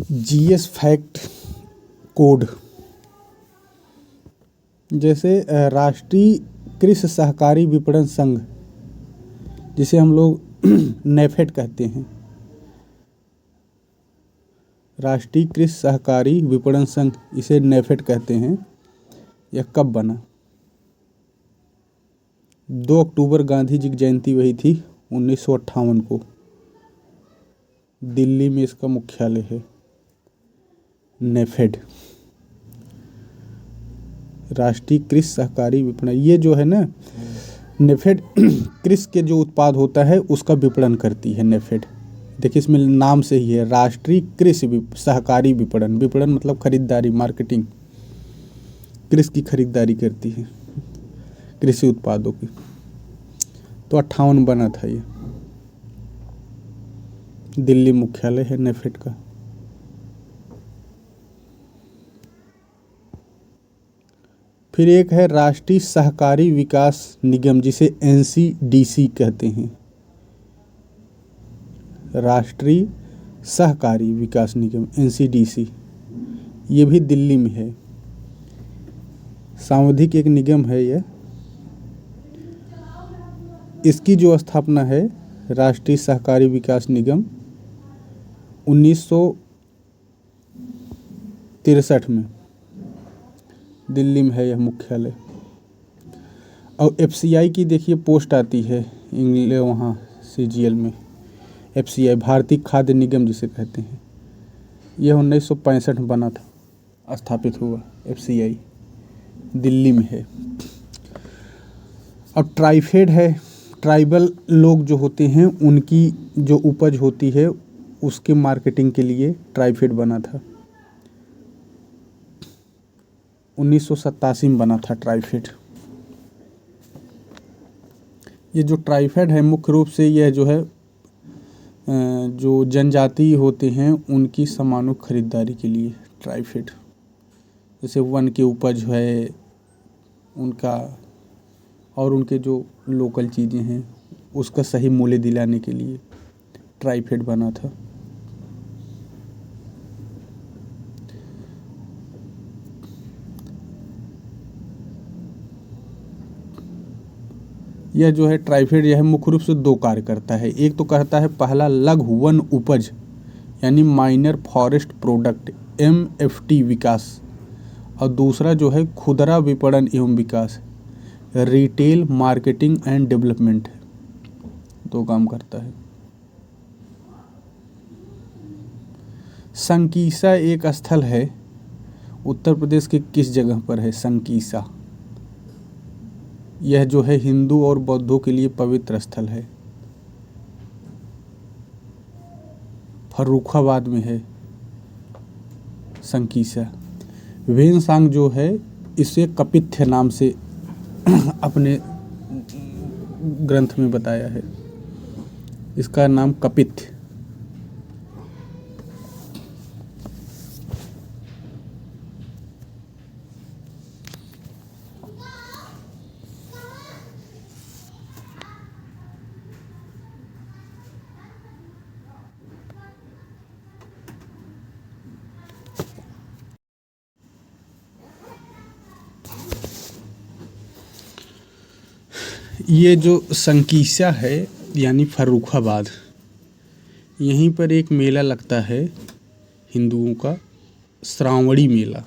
GS fact code, जैसे राष्ट्रीय कृषि सहकारी विपणन संघ, जिसे हम लोग नेफेड कहते हैं, राष्ट्रीय कृषि सहकारी विपणन संघ, इसे नेफेड कहते हैं। यह कब बना? 2 अक्टूबर गांधी जी की जयंती वही थी 1958 को। दिल्ली में इसका मुख्यालय है। नेफेड, राष्ट्रीय कृषि सहकारी विपणन, ये जो है ना नेफेड, कृषि के जो उत्पाद होता है उसका विपणन करती है नेफेड। देखिए इसमें नाम से ही है, राष्ट्रीय कृषि सहकारी विपणन। विपणन मतलब खरीदारी, मार्केटिंग, कृषि की खरीदारी करती है कृषि उत्पादों की। तो 58 बना था ये। दिल्ली मुख्यालय है नेफेड का। फिर एक है राष्ट्रीय सहकारी विकास निगम, जिसे एनसीडीसी कहते हैं। राष्ट्रीय सहकारी विकास निगम, एनसीडीसी, ये भी दिल्ली में है। सांविधिक एक निगम है यह। इसकी जो स्थापना है, राष्ट्रीय सहकारी विकास निगम, 1963 में दिल्ली में है यह मुख्यालय। और एफसीआई की देखिए पोस्ट आती है इंग्लैंड, वहाँ सीजीएल में। एफसीआई भारतीय खाद्य निगम जिसे कहते हैं, यह 1965 में बना था, स्थापित हुआ। एफसीआई दिल्ली में है। अब ट्राइफेड है, ट्राइबल लोग जो होते हैं उनकी जो उपज होती है उसके मार्केटिंग के लिए ट्राइफेड बना था। 1987 में बना था ट्राइफेड। ये जो ट्राइफेड है मुख्य रूप से यह जो है जो जनजाति होते हैं उनकी सामानों खरीदारी के लिए ट्राइफेड, जैसे वन की उपज है उनका, और उनके जो लोकल चीज़ें हैं उसका सही मूल्य दिलाने के लिए ट्राइफेड बना था। यह जो है ट्राइफेड, यह मुख्य रूप से 2 कार्य करता है। एक तो करता है पहला लघु वन उपज यानी माइनर फॉरेस्ट प्रोडक्ट, एमएफटी विकास, और दूसरा जो है खुदरा विपणन एवं विकास, रिटेल मार्केटिंग एंड डेवलपमेंट, 2 काम करता है। संकीसा एक स्थल है, उत्तर प्रदेश के किस जगह पर है संकीसा? यह जो है हिंदू और बौद्धों के लिए पवित्र स्थल है। फर्रुखाबाद में है संकीसा। वेनसांग जो है इसे कपित्थ नाम से अपने ग्रंथ में बताया है, इसका नाम कपित्थ। ये जो संकीसा है यानी फर्रुखाबाद, यहीं पर एक मेला लगता है हिंदुओं का, श्रावणी मेला।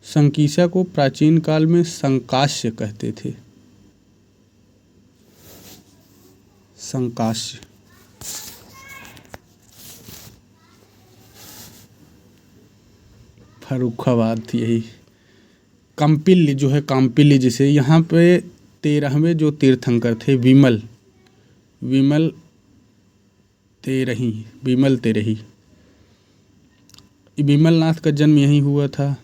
संकीसा को प्राचीन काल में संकाश्य कहते थे। संकाश्य। फर्रुखाबाद यही। कंपिल्ली जो है, काम्पिल्ली जिसे, यहाँ पे 13वें जो तीर्थंकर थे विमल तेरही, विमल नाथ का जन्म यहीं हुआ था।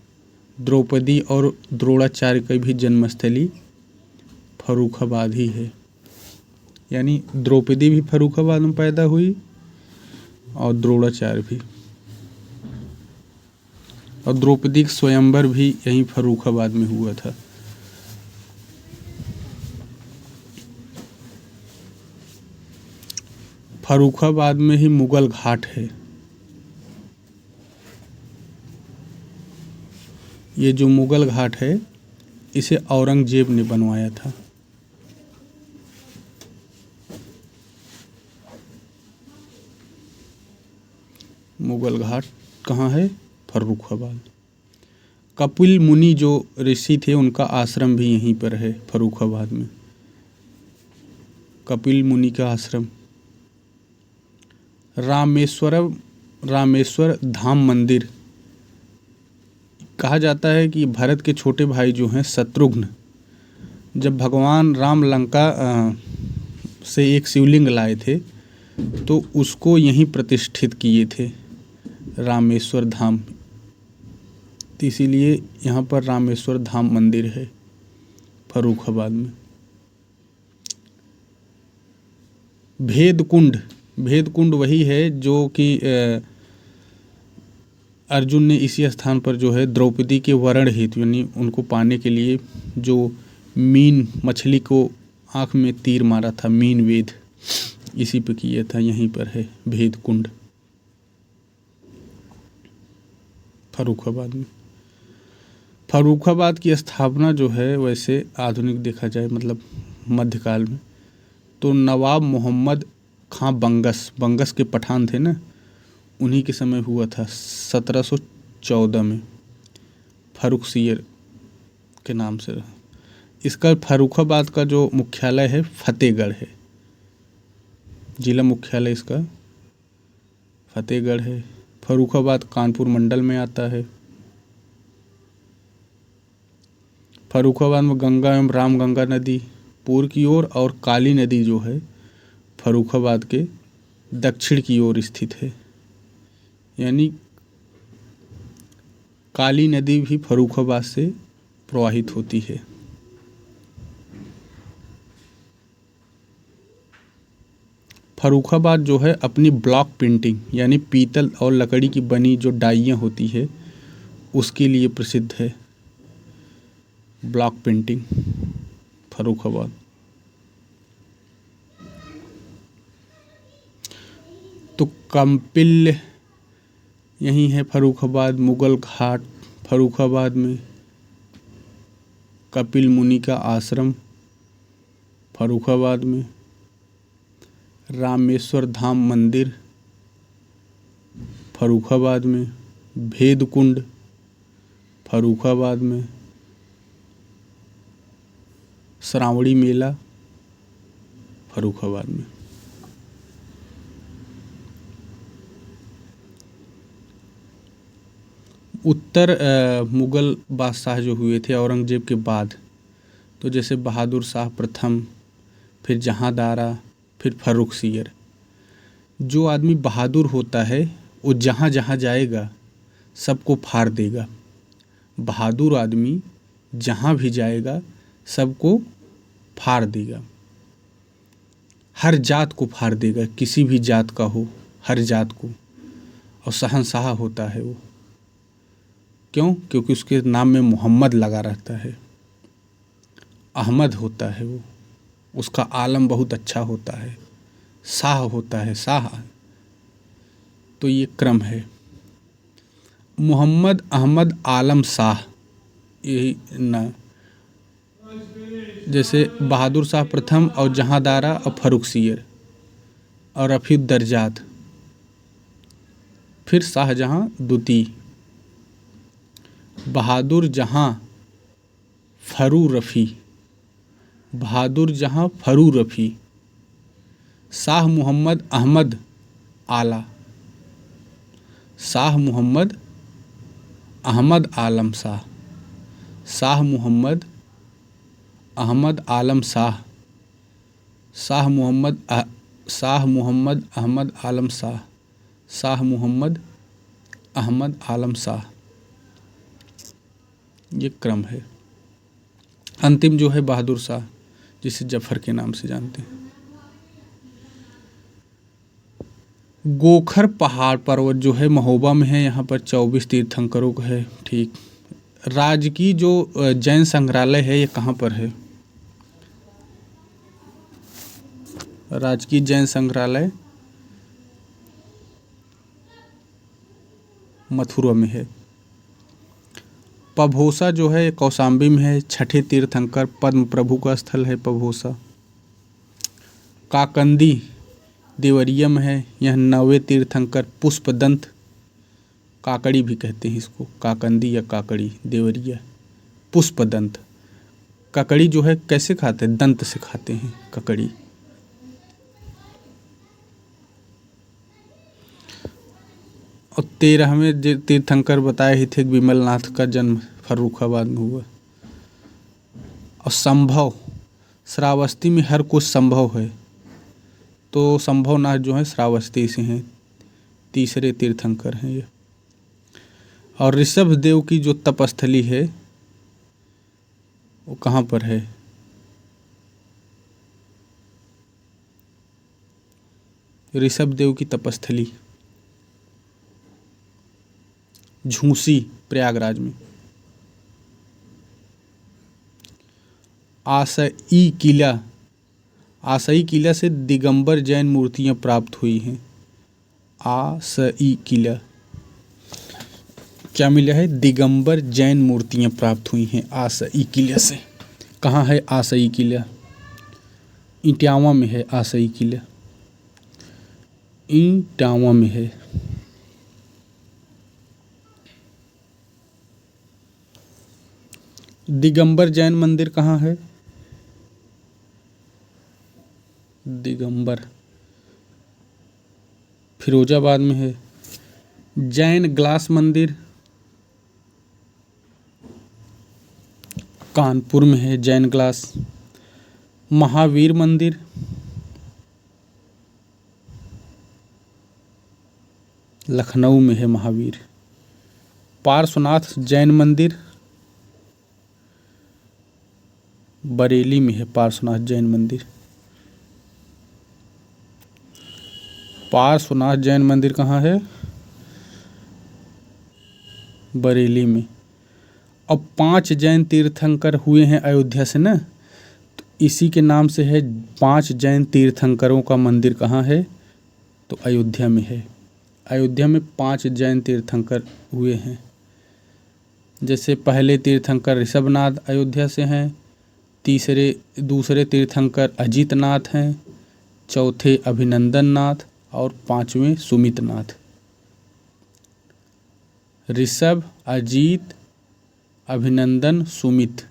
द्रौपदी और द्रोणाचार्य की भी जन्मस्थली फर्रुखाबाद ही है, यानी द्रौपदी भी फर्रुखाबाद में पैदा हुई और द्रोणाचार्य भी, और द्रौपदी का स्वयंवर भी यहीं फर्रुखाबाद में हुआ था। फर्रुखाबाद में ही मुगल घाट है। ये जो मुगल घाट है इसे औरंगजेब ने बनवाया था। मुगल घाट कहाँ है? फर्रुखाबाद। कपिल मुनि जो ऋषि थे उनका आश्रम भी यहीं पर है फर्रुखाबाद में। कपिल मुनि का आश्रम। रामेश्वर धाम मंदिर। कहा जाता है कि भरत के छोटे भाई जो हैं शत्रुघ्न, जब भगवान राम लंका से एक शिवलिंग लाए थे तो उसको यहीं प्रतिष्ठित किए थे रामेश्वर धाम। तो इसीलिए यहाँ पर रामेश्वर धाम मंदिर है फर्रुखाबाद में। भेद कुंड वही है जो कि अर्जुन ने इसी स्थान पर जो है द्रौपदी के वरण हेतु यानी उनको पाने के लिए जो मीन मछली को आँख में तीर मारा था, मीन वेद, इसी पे किया था। यहीं पर है भेद कुंड फर्रुखाबाद में। फर्रुखाबाद की स्थापना जो है वैसे आधुनिक देखा जाए मतलब मध्यकाल में तो नवाब मोहम्मद खां बंगस के पठान थे ना, उन्हीं के समय हुआ था 1714 में। फर्रुखसियर के नाम से रहा। इसका फर्रुखाबाद का जो मुख्यालय है फतेहगढ़ है। जिला मुख्यालय इसका फतेहगढ़ है। फर्रुखाबाद कानपुर मंडल में आता है। फर्रुखाबाद में गंगा एवं रामगंगा नदी पूर्व की ओर और काली नदी जो है फर्रुखाबाद के दक्षिण की ओर स्थित है। यानी काली नदी भी फर्रुखाबाद से प्रवाहित होती है। फर्रुखाबाद जो है अपनी ब्लॉक पेंटिंग यानी पीतल और लकड़ी की बनी जो डाइयाँ होती है उसके लिए प्रसिद्ध है। Block painting Farrukhabad. तो कंपिल यहीं है फर्रुखाबाद। मुगल घाट फर्रुखाबाद में। कपिल मुनि का आश्रम फर्रुखाबाद में। रामेश्वर धाम मंदिर फर्रुखाबाद में। भेद कुंड फर्रुखाबाद में। श्रावणी मेला फर्रुखाबाद में। उत्तर मुगल बादशाह जो हुए थे औरंगजेब के बाद, तो जैसे बहादुर शाह प्रथम, फिर जहांदारा, फिर फर्रुखसियर। जो आदमी बहादुर होता है वो जहाँ जहाँ जाएगा सबको फाड़ देगा। बहादुर आदमी जहाँ भी जाएगा सबको फाड़ देगा। हर जात को फाड़ देगा, किसी भी जात का हो, हर जात को। और शहंशाह होता है वो। क्यों? क्योंकि उसके नाम में मोहम्मद लगा रहता है। अहमद होता है वो। उसका आलम बहुत अच्छा होता है। शाह होता है, शाह। तो ये क्रम है। मोहम्मद अहमद आलम शाह, यही ना। जैसे बहादुर शाह प्रथम और जहांदारा और फर्रुखसियर और रफ़ीउद्दर्जात, फिर शाहजहां द्वितीय, बहादुर जहां फर्रु रफ़ी, बहादुर जहां फर्रु रफ़ी, शाह मोहम्मद अहमद आला, शाह मोहम्मद अहमद आलम शाह, शाह मोहम्मद अहमद आलम शाह, शाह मोहम्मद अहमद आलम शाह, शाह मोहम्मद अहमद आलम शाह। ये क्रम है। अंतिम जो है बहादुर शाह, जिसे जफर के नाम से जानते हैं। गोखर पहाड़ पर्वत जो है महोबा में है। यहाँ पर 24 तीर्थंकरों का है। ठीक। राजकीय जो जैन संग्रहालय है ये कहाँ पर है? राजकीय जैन संग्रहालय मथुरा में है। पभोसा जो है कौशाम्बी में है, छठे तीर्थंकर पद्म प्रभु का स्थल है पभोसा। काकंदी देवरिया में है, यह 9वें तीर्थंकर पुष्पदंत काकड़ी भी कहते हैं इसको, काकंदी या काकड़ी देवरिया पुष्पदंत। ककड़ी जो है कैसे खाते हैं, दंत से खाते हैं ककड़ी। और 13वें तीर्थंकर बताए ही थे विमलनाथ का जन्म फर्रुखाबाद में हुआ। और संभव श्रावस्ती में हर कुछ संभव है, तो संभवनाथ जो है श्रावस्ती से हैं, तीसरे तीर्थंकर हैं ये। और ऋषभ देव की जो तपस्थली है वो कहाँ पर है, ऋषभ देव की तपस्थली झूसी प्रयागराज में। आसई किला, आसई किला से दिगंबर जैन मूर्तियां प्राप्त हुई हैं। आसई किला क्या मिला है, दिगंबर जैन मूर्तियां प्राप्त हुई हैं आसई किला से। कहाँ है आसई किला, इटावा में है आसई किला, इटावा में है। दिगंबर जैन मंदिर कहाँ है, दिगंबर फिरोजाबाद में है। जैन ग्लास मंदिर कानपुर में है, जैन ग्लास। महावीर मंदिर लखनऊ में है महावीर। पार्श्वनाथ जैन मंदिर बरेली में है, पार्श्वनाथ जैन मंदिर। पार्श्वनाथ जैन मंदिर कहाँ है, बरेली में। अब 5 जैन तीर्थंकर हुए हैं अयोध्या से ना, तो इसी के नाम से है 5 जैन तीर्थंकरों का मंदिर कहाँ है, तो अयोध्या में है। अयोध्या में 5 जैन तीर्थंकर हुए हैं। जैसे पहले तीर्थंकर ऋषभनाथ अयोध्या से हैं, दूसरे तीर्थंकर अजीतनाथ हैं, चौथे अभिनंदन नाथ और 5वें सुमित नाथ। ऋषभ, अजीत, अभिनंदन, सुमित,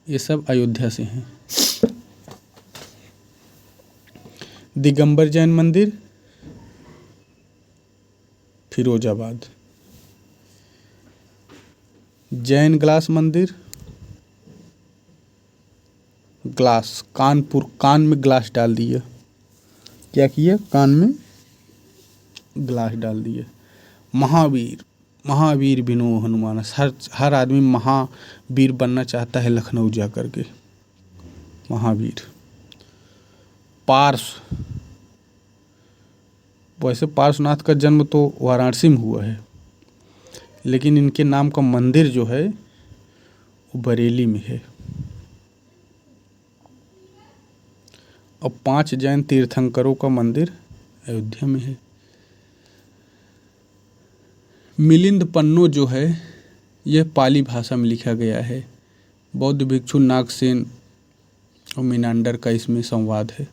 ये सब अयोध्या से हैं। दिगंबर जैन मंदिर फिरोजाबाद। जैन ग्लास मंदिर ग्लास कानपुर, कान में ग्लास डाल दिया, क्या किया, कान में ग्लास डाल दिया। महावीर, महावीर बिनो हनुमान, हर आदमी महावीर बनना चाहता है लखनऊ जा कर के, महावीर। पार्श, वैसे पार्श्वनाथ का जन्म तो वाराणसी में हुआ है, लेकिन इनके नाम का मंदिर जो है वो बरेली में है। और 5 जैन तीर्थंकरों का मंदिर अयोध्या में है। मिलिंद पन्नो जो है यह पाली भाषा में लिखा गया है। बौद्ध भिक्षु नागसेन और मीनांडर का इसमें संवाद है।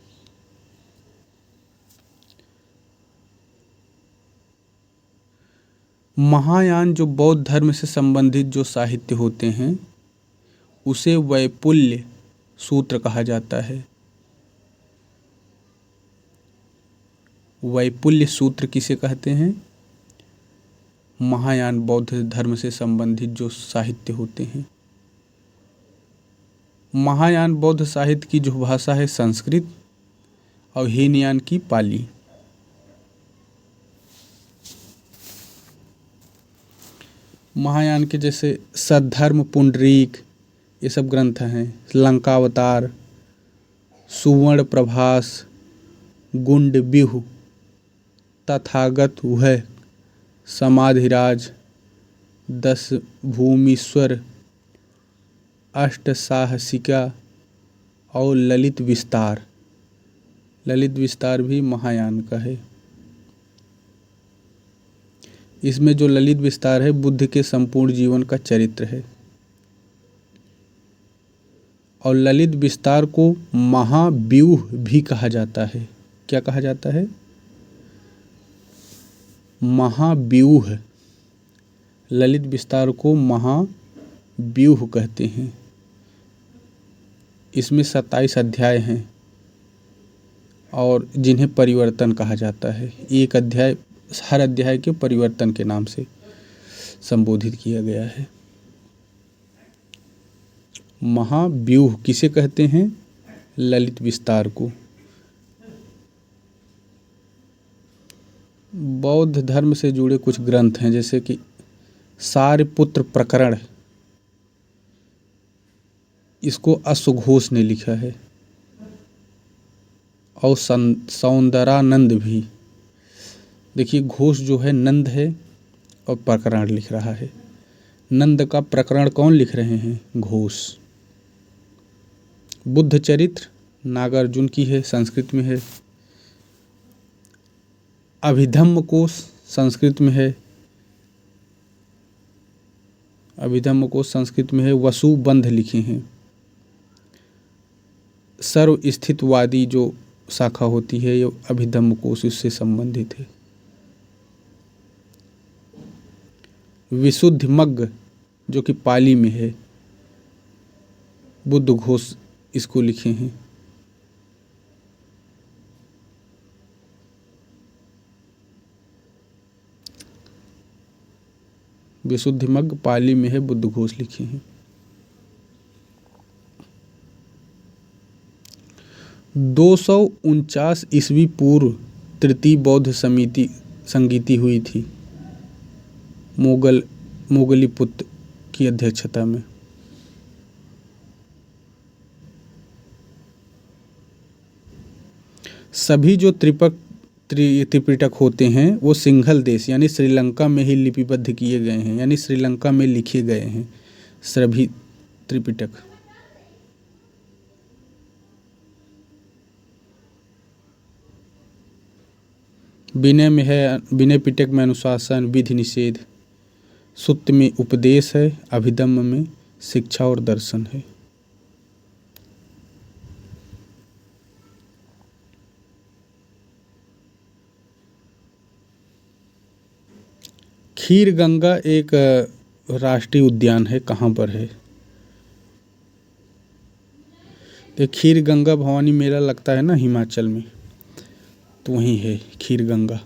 महायान जो बौद्ध धर्म से संबंधित जो साहित्य होते हैं उसे वैपुल्य सूत्र कहा जाता है। वैपुल्य सूत्र किसे कहते हैं, महायान बौद्ध धर्म से संबंधित जो साहित्य होते हैं। महायान बौद्ध साहित्य की जो भाषा है संस्कृत और हीनयान की पाली। महायान के जैसे सद्धर्म, पुंडरीक, ये सब ग्रंथ हैं। लंकावतार, सुवर्ण प्रभास, गुंड बिहु, तथागत वह, समाधिराज, 10 भूमीश्वर, अष्ट साहसिका और ललित विस्तार। ललित विस्तार भी महायान का है। इसमें जो ललित विस्तार है बुद्ध के संपूर्ण जीवन का चरित्र है। और ललित विस्तार को महाव्यूह भी कहा जाता है। क्या कहा जाता है? महाव्यूह। ललित विस्तार को महाव्यूह कहते हैं। इसमें 27 अध्याय हैं और जिन्हें परिवर्तन कहा जाता है। एक अध्याय, हर अध्याय के परिवर्तन के नाम से संबोधित किया गया है। महाव्यूह किसे कहते हैं? ललित विस्तार को। बौद्ध धर्म से जुड़े कुछ ग्रंथ हैं, जैसे कि सारपुत्र प्रकरण, इसको अश्वघोष ने लिखा है। और सौंदरानंद भी। देखिए, घोष जो है नंद है और प्रकरण लिख रहा है। नंद का प्रकरण कौन लिख रहे हैं? घोष। बुद्ध चरित्र नागार्जुन की है, संस्कृत में है। अभिधम्म कोश संस्कृत में है। अभिधम्म कोश संस्कृत में है। वसुबंध लिखे हैं। सर्व स्थितवादी जो शाखा होती है ये अभिधम्म कोश उससे संबंधित है। विशुद्धिमग्ग जो कि पाली में है, बुद्ध घोष इसको लिखे हैं। विशुद्धिमग्ग पाली में है, बुद्ध घोष लिखे हैं। 249 ईस्वी पूर्व तृतीय बौद्ध समिति संगीति हुई थी मोगलीपुत्र की अध्यक्षता में। सभी जो त्रिपिटक होते हैं वो सिंघल देश यानी श्रीलंका में ही लिपिबद्ध किए गए हैं, यानी श्रीलंका में लिखे गए हैं सभी त्रिपिटक। विनय में है, विनय पिटक में अनुशासन विधि निषेध, सुत्त में उपदेश है, अभिधम्म में शिक्षा और दर्शन है। खीर गंगा एक राष्ट्रीय उद्यान है, कहाँ पर है? तो खीर गंगा भवानी मेला लगता है ना हिमाचल में, तो वहीं है खीर गंगा।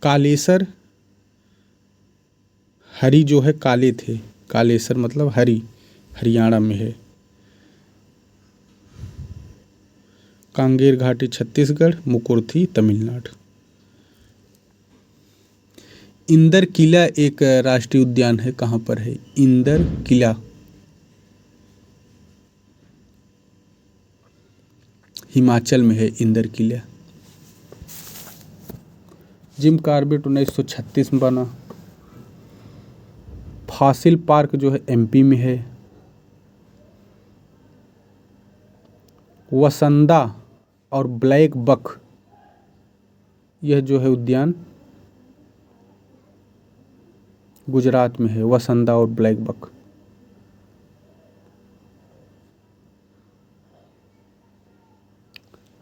कालेसर, हरि जो है काले थे, कालेसर मतलब हरि, हरियाणा में है। कांगेर घाटी छत्तीसगढ़, मुकुर्थी तमिलनाडु। इंदर किला एक राष्ट्रीय उद्यान है, कहाँ पर है? इंदर किला हिमाचल में है। इंदर किला जिम कॉर्बेट 1936 में बना। फासिल पार्क जो है एमपी में है। वसंदा और ब्लैक बक यह जो है उद्यान गुजरात में है। वसंदा और ब्लैक बक।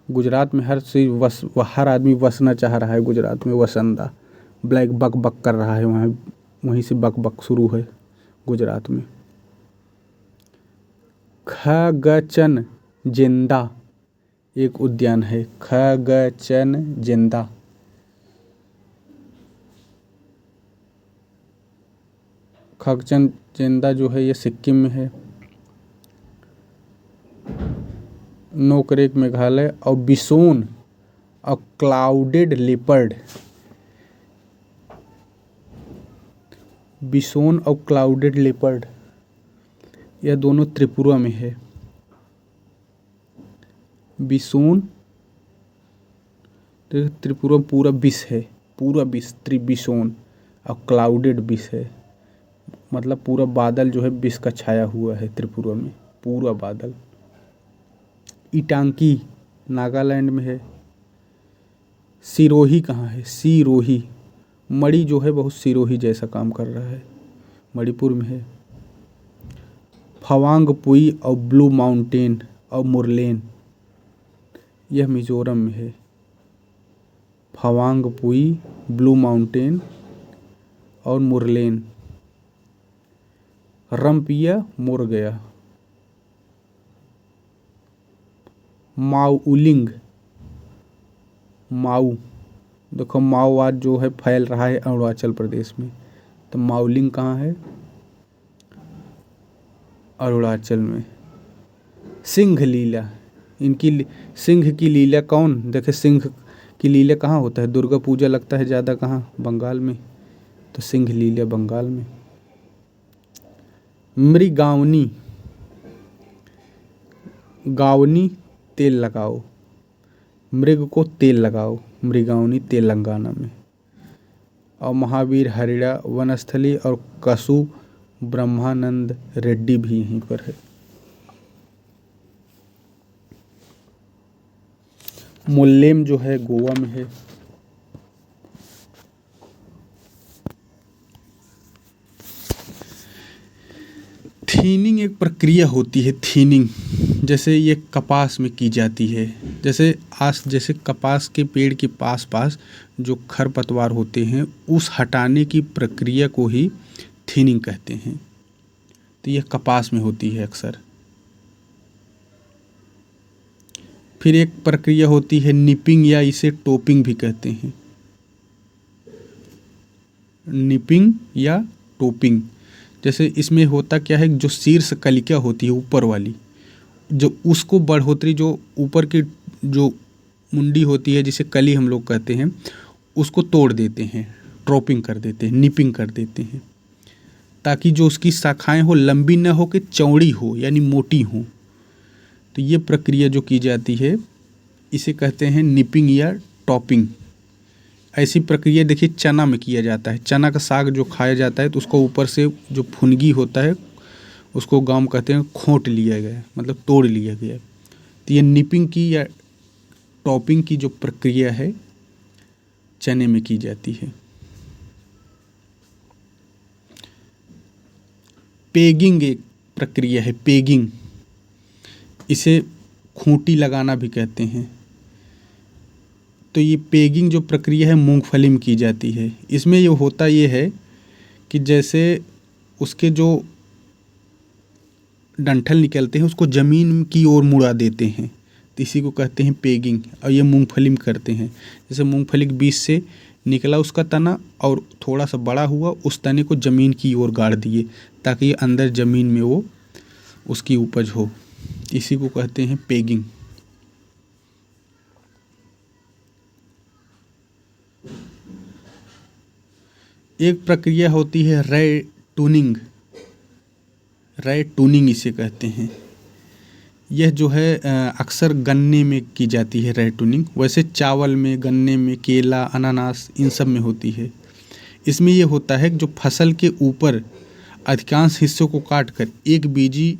गुजरात में हर आदमी बसना चाह रहा है। गुजरात में वसंदा, ब्लैक बक बक कर रहा है वहाँ, वहीं से बक बक शुरू है गुजरात में। खगचन जिंदा एक उद्यान है। खगचन जिंदा खगचन जिंदा जो है ये सिक्किम में है। नोकरेक मेघालय। और बिसोन और क्लाउडेड लेपर्ड, बिसोन और क्लाउडेड लेपर्ड यह दोनों त्रिपुरा में है। बिसोन त्रिपुरा पूरा विष है, पूरा विष त्रिबिसोन, और क्लाउडेड विष है मतलब पूरा बादल जो है विष का छाया हुआ है त्रिपुरा में, पूरा बादल। इटांकी नागालैंड में है। सिरोही कहाँ है? सिरोही मणि जो है बहुत सिरोही जैसा काम कर रहा है, मणिपुर में है। फवांगपुई और ब्लू माउंटेन और मुरलेन, यह मिजोरम में है। फवांगपुई, ब्लू माउंटेन और मुरलेन। रंपिया मोर गया। माउलिंग, माऊ, देखो माओवाद जो है फैल रहा है अरुणाचल प्रदेश में, तो माउलिंग कहाँ है? अरुणाचल में। सिंह लीला, सिंह की लीला कौन देखे? सिंह की लीला कहाँ होता है? दुर्गा पूजा लगता है ज़्यादा कहाँ? बंगाल में, तो सिंह लीला बंगाल में। मृगावनी, गावनी तेल लगाओ, मृग को तेल लगाओ, मृगावनी तेलंगाना में। और महावीर हरिड़ा वनस्थली और कसु ब्रह्मानंद रेड्डी भी यहीं पर है। मुल्लेम जो है गोवा में है। थीनिंग एक प्रक्रिया होती है, थीनिंग जैसे ये कपास में की जाती है। जैसे कपास के पेड़ के पास जो खरपतवार होते हैं उस हटाने की प्रक्रिया को ही थीनिंग कहते हैं। तो यह कपास में होती है अक्सर। फिर एक प्रक्रिया होती है निपिंग, या इसे टोपिंग भी कहते हैं। निपिंग या टोपिंग, जैसे इसमें होता क्या है, जो शीर्ष कलिका होती है ऊपर वाली, जो उसको बढ़ोतरी, जो ऊपर की जो मुंडी होती है जिसे कली हम लोग कहते हैं, उसको तोड़ देते हैं, ट्रोपिंग कर देते हैं, निपिंग कर देते हैं, ताकि जो उसकी शाखाएं हो लंबी न हो के चौड़ी हो, यानी मोटी हो। तो ये प्रक्रिया जो की जाती है इसे कहते हैं निपिंग या टॉपिंग। ऐसी प्रक्रिया देखिए चना में किया जाता है। चना का साग जो खाया जाता है तो उसको ऊपर से जो फुनगी होता है उसको गाँव में कहते हैं खोंट लिया गया, मतलब तोड़ लिया गया। तो ये निपिंग की या टॉपिंग की जो प्रक्रिया है चने में की जाती है। पेगिंग एक प्रक्रिया है, पेगिंग, इसे खूंटी लगाना भी कहते हैं। तो ये पेगिंग जो प्रक्रिया है मूंगफली में की जाती है। इसमें ये होता ये है कि जैसे उसके जो डंठल निकलते हैं उसको ज़मीन की ओर मुड़ा देते हैं, तो इसी को कहते हैं पेगिंग। और ये मूंगफली में करते हैं। जैसे मूंगफली के बीच से निकला उसका तना और थोड़ा सा बड़ा हुआ, उस तने को ज़मीन की ओर गाड़ दिए ताकि अंदर ज़मीन में वो उसकी उपज हो। इसी को कहते हैं पेगिंग। एक प्रक्रिया होती है रे टूनिंग, रे टूनिंग इसे कहते हैं। यह जो है अक्सर गन्ने में की जाती है रे टूनिंग। वैसे चावल में, गन्ने में, केला, अनानास, इन सब में होती है। इसमें यह होता है कि जो फसल के ऊपर अधिकांश हिस्सों को काट कर एक बीजी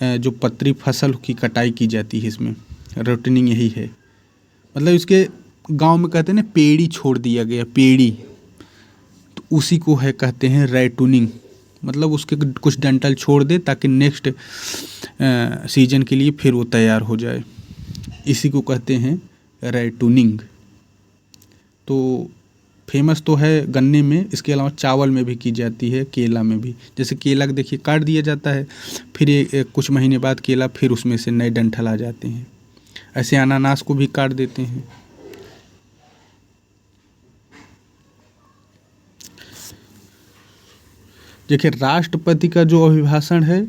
जो पतरी फसल की कटाई की जाती है। इसमें रे टूनिंग यही है। मतलब इसके गांव में कहते हैं ना पेड़ी छोड़ दिया गया, पेड़ी, तो उसी को है कहते हैं रे टूनिंग। मतलब उसके कुछ डंठल छोड़ दे ताकि नेक्स्ट सीजन के लिए फिर वो तैयार हो जाए। इसी को कहते हैं रे टूनिंग। तो फेमस तो है गन्ने में, इसके अलावा चावल में भी की जाती है, केला में भी। जैसे केला देखिए काट दिया जाता है, फिर कुछ महीने बाद केला फिर उसमें से नए डंठल आ जाते हैं। ऐसे अनानास को भी काट देते हैं। देखिए राष्ट्रपति का जो अभिभाषण है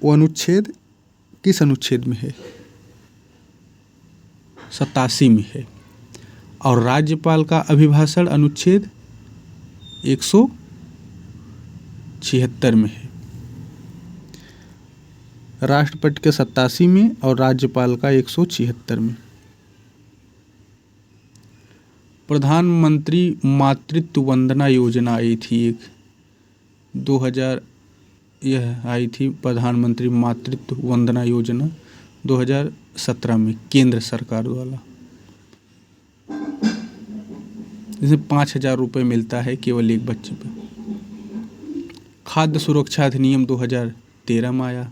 वो अनुच्छेद किस अनुच्छेद में है? 87 में है। और राज्यपाल का अभिभाषण अनुच्छेद 176 में है। राष्ट्रपति के 87 में और राज्यपाल का 176 में। प्रधानमंत्री मातृत्व वंदना योजना आई थी एक 2000, यह आई थी प्रधानमंत्री मातृत्व वंदना योजना 2017 में केंद्र सरकार द्वारा। जिसे 5,000 रुपये मिलता है केवल एक बच्चे पे। खाद्य सुरक्षा अधिनियम 2013 में आया।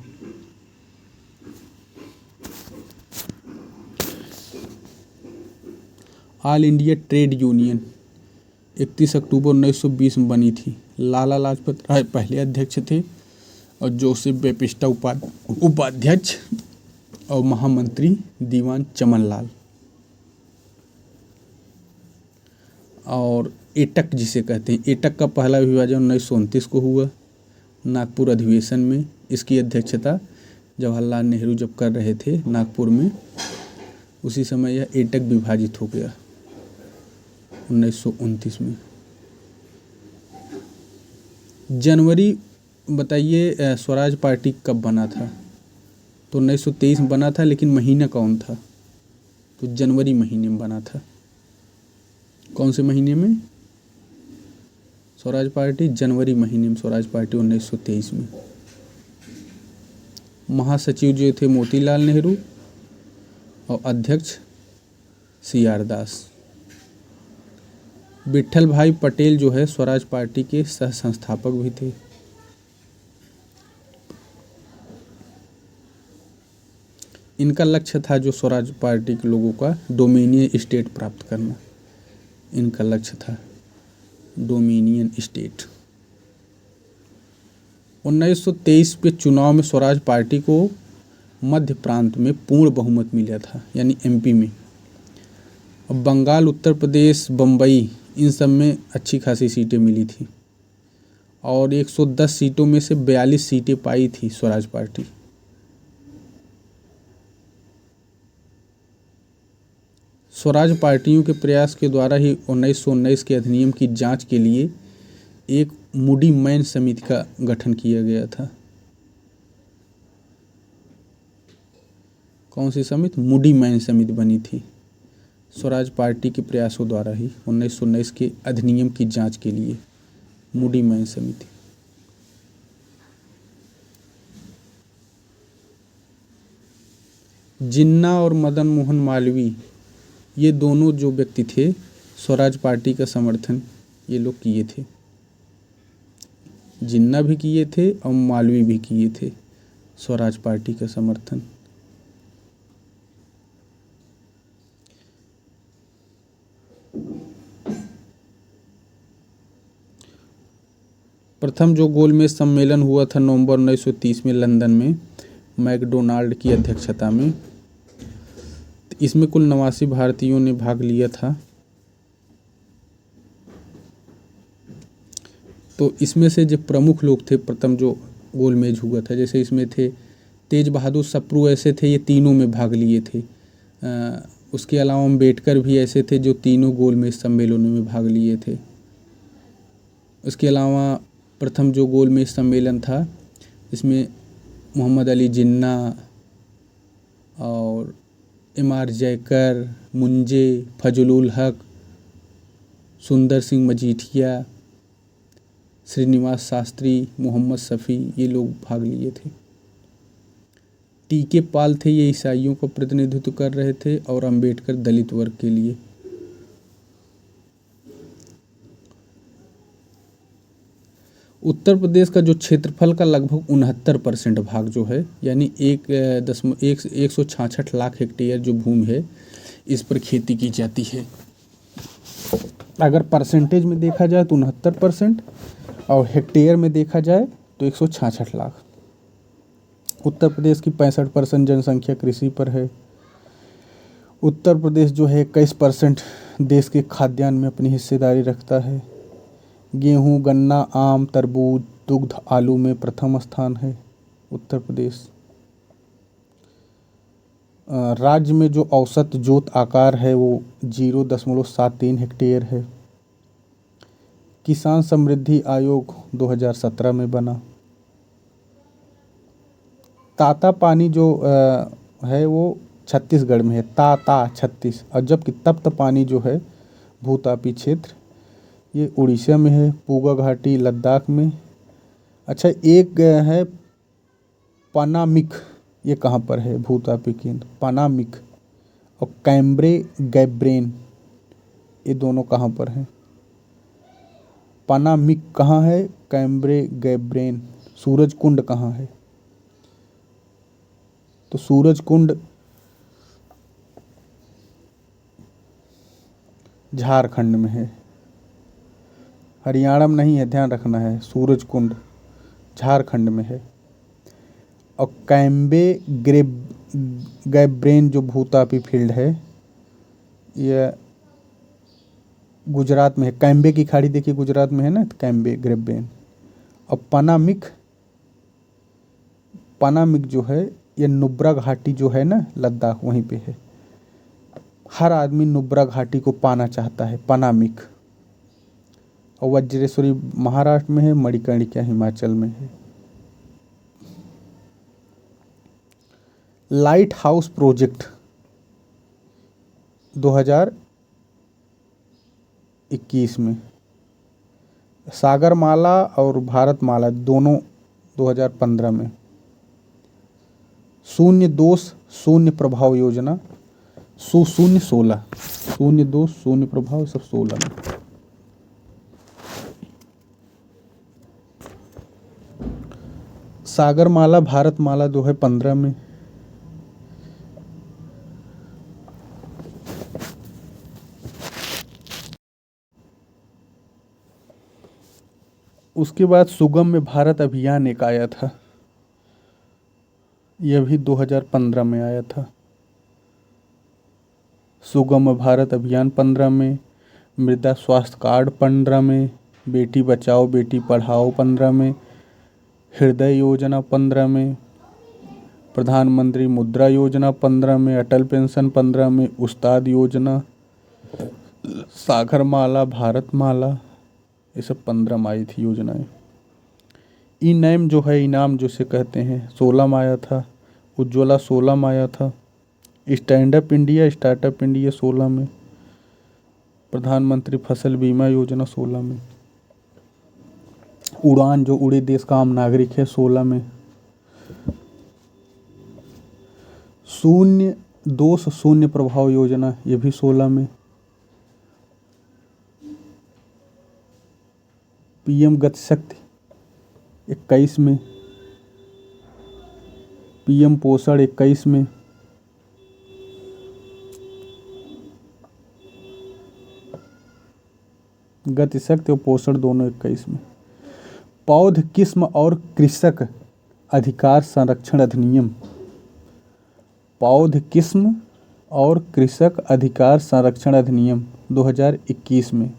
ऑल इंडिया ट्रेड यूनियन 31 अक्टूबर 1920 में बनी थी। लाला लाजपत राय पहले अध्यक्ष थे और जोसेफ बेपिस्टा उपाध्यक्ष और महामंत्री दीवान चमन लाल। और एटक जिसे कहते हैं, एटक का पहला विभाजन 1929 को हुआ नागपुर अधिवेशन में। इसकी अध्यक्षता जवाहरलाल नेहरू जब कर रहे थे नागपुर में, उसी समय यह एटक विभाजित हो गया 1929 में। जनवरी बताइए स्वराज पार्टी कब बना था? तो 1923 में बना था, लेकिन महीना कौन था? तो जनवरी महीने में बना था। कौन से महीने में स्वराज पार्टी? जनवरी महीने में स्वराज पार्टी 1923 में। महासचिव जो थे मोतीलाल नेहरू और अध्यक्ष CR दास। विट्ठल भाई पटेल जो है स्वराज पार्टी के सह संस्थापक भी थे। इनका लक्ष्य था जो स्वराज पार्टी के लोगों का डोमिनियन स्टेट प्राप्त करना। इनका लक्ष्य था डोमिनियन स्टेट। 1923 के चुनाव में स्वराज पार्टी को मध्य प्रांत में पूर्ण बहुमत मिला था, यानी MP में। अब बंगाल, उत्तर प्रदेश, बम्बई, इन सब में अच्छी खासी सीटें मिली थी और 110 सीटों में से 42 सीटें पाई थी स्वराज पार्टी। स्वराज पार्टियों के प्रयास के द्वारा ही 1919 के अधिनियम की जांच के लिए एक मूडी मैन समिति का गठन किया गया था। कौन सी समिति? मूडी मैन समिति बनी थी स्वराज पार्टी के प्रयासों द्वारा ही 1919 के अधिनियम की जांच के लिए, मूडी मैन समिति। जिन्ना और मदन मोहन मालवीय, ये दोनों जो व्यक्ति थे स्वराज पार्टी का समर्थन ये लोग किए थे। जिन्ना भी किए थे और मालवीय भी किए थे स्वराज पार्टी का समर्थन। प्रथम जो गोलमेज सम्मेलन हुआ था नवंबर 1930 में लंदन में मैकडोनाल्ड की अध्यक्षता में। इसमें कुल 89 भारतीयों ने भाग लिया था। तो इसमें से जो प्रमुख लोग थे, प्रथम जो गोलमेज हुआ था, जैसे इसमें थे तेज बहादुर सप्रू, ऐसे थे ये तीनों में भाग लिए थे। उसके अलावा अम्बेडकर भी ऐसे थे जो तीनों गोलमेज सम्मेलनों में भाग लिए थे। उसके अलावा प्रथम जो गोलमेज सम्मेलन था इसमें मोहम्मद अली जिन्ना और MR जयकर, मुंजे, फजलुल हक, सुंदर सिंह मजीठिया, श्रीनिवास शास्त्री, मोहम्मद शफी, ये लोग भाग लिए थे। टीके पाल थे, ये ईसाइयों को प्रतिनिधित्व कर रहे थे और अम्बेडकर दलित वर्ग के लिए। उत्तर प्रदेश का जो क्षेत्रफल का लगभग 69% भाग जो है, यानी 166 लाख हेक्टेयर जो भूमि है, इस पर खेती की जाती है। अगर परसेंटेज में देखा जाए तो 69% और हेक्टेयर में देखा जाए तो 166 लाख। उत्तर प्रदेश की 65% जनसंख्या कृषि पर है। उत्तर प्रदेश जो है 21% देश के खाद्यान्न में अपनी हिस्सेदारी रखता है। गेहूं, गन्ना, आम, तरबूज, दुग्ध, आलू में प्रथम स्थान है उत्तर प्रदेश। राज्य में जो औसत जोत आकार है वो 0.73 हेक्टेयर है। किसान समृद्धि आयोग 2017 में बना। ताता पानी जो है वो छत्तीसगढ़ में है, ताता छत्तीस, और जबकि तप्त पानी जो है भूतापी क्षेत्र ये उड़ीसा में है, पूगा घाटी लद्दाख में। अच्छा, एक है पानामिक, ये कहाँ पर है? भूतापी केंद्र पानामिक। और कैम्ब्रे गैब्रेन, ये दोनों कहाँ पर हैं? पनामिक कहाँ है? कैम्ब्रे गैब्रेन। सूरज कुंड कहाँ है? तो सूरज कुंड झारखंड में है, हरियाणा में नहीं है, ध्यान रखना है। सूरज कुंड झारखंड में है। और कैम्बे गैब्रेन जो भूतापी फील्ड है यह गुजरात में है। कैम्बे की खाड़ी देखिए गुजरात में है ना, तो कैम्बे ग्रेब्रेन। और पनामिक जो है ये नुब्रा घाटी जो है ना, लद्दाख वहीं पे है। हर आदमी नुब्रा घाटी को पाना चाहता है, पनामिक। और वज्रेश्वरी महाराष्ट्र में है, मणिकर्णिका हिमाचल में है। लाइट हाउस प्रोजेक्ट 2021 में, सागरमाला और भारतमाला दोनों 2015 में। शून्य दोष शून्य प्रभाव योजना शून्य 16, शून्य दोष शून्य प्रभाव सब 16 में। सागरमाला भारतमाला 2015 में। उसके बाद सुगम्य भारत अभियान एक आया था, यह भी 2015 में आया था। सुगम्य भारत अभियान 15 में, मृदा स्वास्थ्य कार्ड 15 में, बेटी बचाओ बेटी पढ़ाओ 15 में, हृदय योजना 15 में, प्रधानमंत्री मुद्रा योजना 15 में, अटल पेंशन 15 में, उस्ताद योजना, सागरमाला भारतमाला ये सब 15 में आई थी योजनाएं। इनैम जो है, इनाम जिसे कहते हैं, 16 में आया था। उज्ज्वला 16 में आया था। स्टैंडअप इंडिया स्टार्टअप इंडिया 16 में। प्रधानमंत्री फसल बीमा योजना 16 में। उड़ान जो उड़े देश का आम नागरिक है 16 में। शून्य दोष शून्य प्रभाव योजना ये भी 16 में। पीएम गति शक्ति 21 में। पीएम पोषण 21 में। गति शक्ति और पोषण दोनों 21 में। पौध किस्म और कृषक अधिकार संरक्षण अधिनियम, पौध किस्म और कृषक अधिकार संरक्षण अधिनियम 2021 में,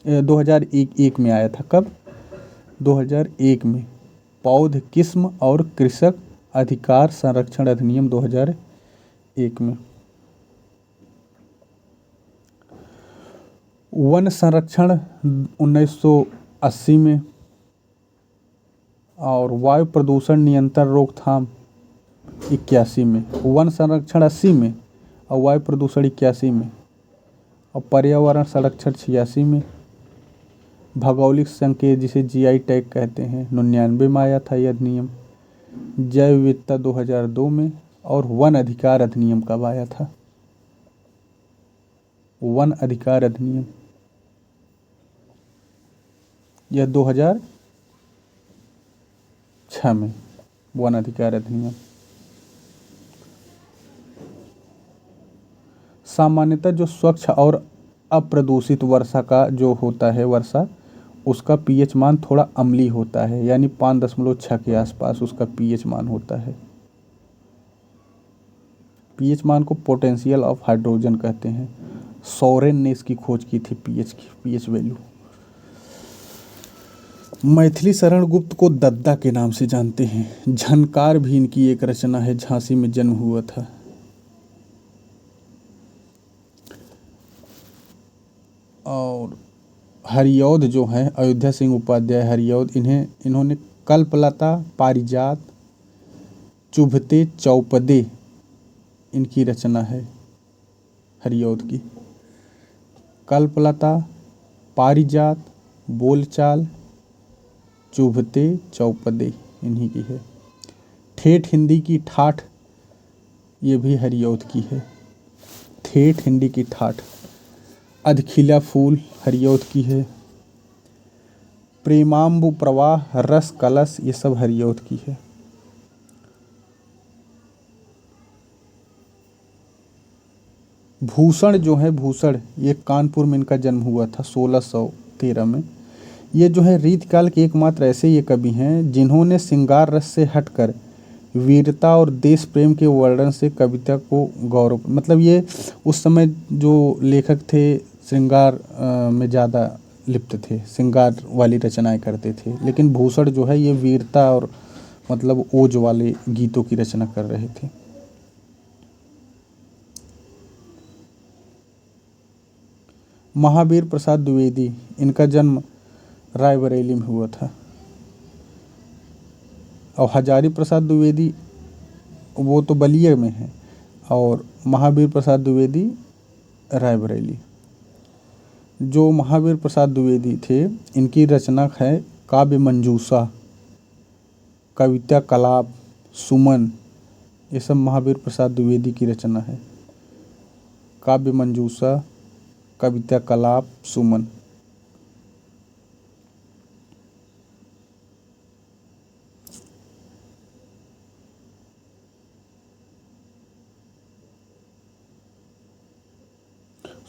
2001 में आया था। कब? 2001 में। पौध किस्म और कृषक अधिकार संरक्षण अधिनियम 2001 में। वन संरक्षण 1980 में। और वायु प्रदूषण नियंत्रण रोकथाम 81 में। वन संरक्षण 80 में और वायु प्रदूषण 81 में। और पर्यावरण संरक्षण 86 में। भौगोलिक संकेत जिसे जीआई टैग कहते हैं 99 में आया था यह अधिनियम। जैव विविधता 2002 में। और वन अधिकार अधिनियम कब आया था? वन अधिकार अधिनियम यह 2006 में, वन अधिकार अधिनियम। सामान्यतः जो स्वच्छ और अप्रदूषित वर्षा का जो होता है वर्षा, उसका पीएच मान थोड़ा अम्लीय होता है, यानी 5.6 के आसपास उसका पीएच मान होता है। पीएच मान को पोटेंशियल ऑफ हाइड्रोजन कहते हैं। सोरेन ने इसकी खोज की थी, पीएच वैल्यू। मैथिली शरण गुप्त को दद्दा के नाम से जानते हैं। झनकार भी इनकी एक रचना है। झांसी में जन्म हुआ था। और हरिऔध जो है, अयोध्या सिंह उपाध्याय हरिऔध, इन्होंने कल्पलता, पारिजात, चुभते चौपदे इनकी रचना है हरिऔध की। कल्पलता, पारिजात, बोलचाल, चुभते चौपदे इन्हीं की है। ठेठ हिंदी की ठाठ ये भी हरिऔध की है। ठेठ हिंदी की ठाठ। अधखिला फूल हरिऔध की है। प्रेमाम्बु प्रवाह, रस कलश, ये सब हरिऔध की है। भूषण जो है, भूषण ये कानपुर में इनका जन्म हुआ था 1613 में। ये जो है रीतकाल के एकमात्र ऐसे ये कवि हैं जिन्होंने श्रृंगार रस से हटकर वीरता और देश प्रेम के वर्णन से कविता को गौरव, मतलब ये उस समय जो लेखक थे श्रृंगार में ज़्यादा लिप्त थे, श्रृंगार वाली रचनाएं करते थे। लेकिन भूषण जो है ये वीरता और मतलब ओज वाले गीतों की रचना कर रहे थे। महावीर प्रसाद द्विवेदी, इनका जन्म रायबरेली में हुआ था। और हजारी प्रसाद द्विवेदी वो तो बलिया में है, और महावीर प्रसाद द्विवेदी रायबरेली। जो महावीर प्रसाद द्विवेदी थे, इनकी रचना है काव्य मंजूषा, कविता कलाप, सुमन, ये सब महावीर प्रसाद द्विवेदी की रचना है। काव्य मंजूषा, कविता कलाप, सुमन।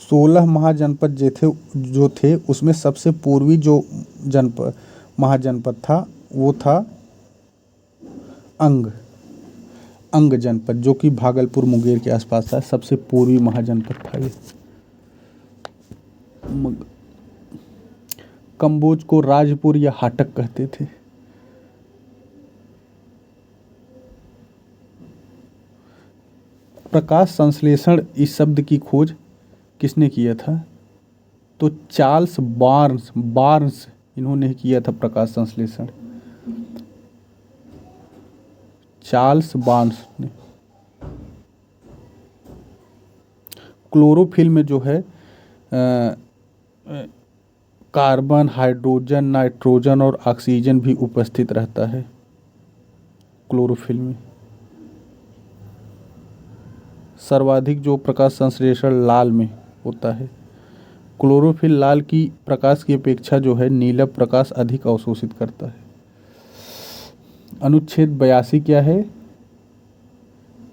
सोलह महाजनपद जो थे उसमें सबसे पूर्वी जो जनपद महाजनपद था वो था अंग जनपद, जो कि भागलपुर मुंगेर के आसपास था। सबसे पूर्वी महाजनपद था ये। कंबोज को राजपुर या हाटक कहते थे। प्रकाश संश्लेषण इस शब्द की खोज किसने किया था? तो चार्ल्स बार्न्स इन्होंने किया था प्रकाश संश्लेषण। चार्ल्स बार्न्स ने। क्लोरोफिल में जो है कार्बन, हाइड्रोजन, नाइट्रोजन और ऑक्सीजन भी उपस्थित रहता है क्लोरोफिल में। सर्वाधिक जो प्रकाश संश्लेषण लाल में होता है। क्लोरोफिल लाल की प्रकाश की अपेक्षा जो है नीला प्रकाश अधिक अवशोषित करता है। अनुच्छेद 82 क्या है?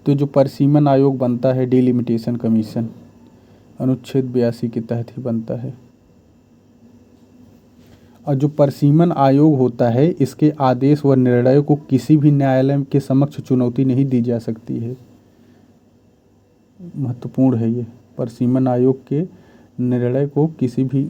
तो जो परिसीमन आयोग बनता है, डिलिमिटेशन कमीशन, अनुच्छेद 82 के तहत ही बनता है। और जो परिसीमन आयोग होता है, इसके आदेश व निर्णय को किसी भी न्यायालय के समक्ष चुनौती नहीं दी जा सकती है। महत्वपूर्ण है ये। परिसीमन आयोग के निर्णय को किसी भी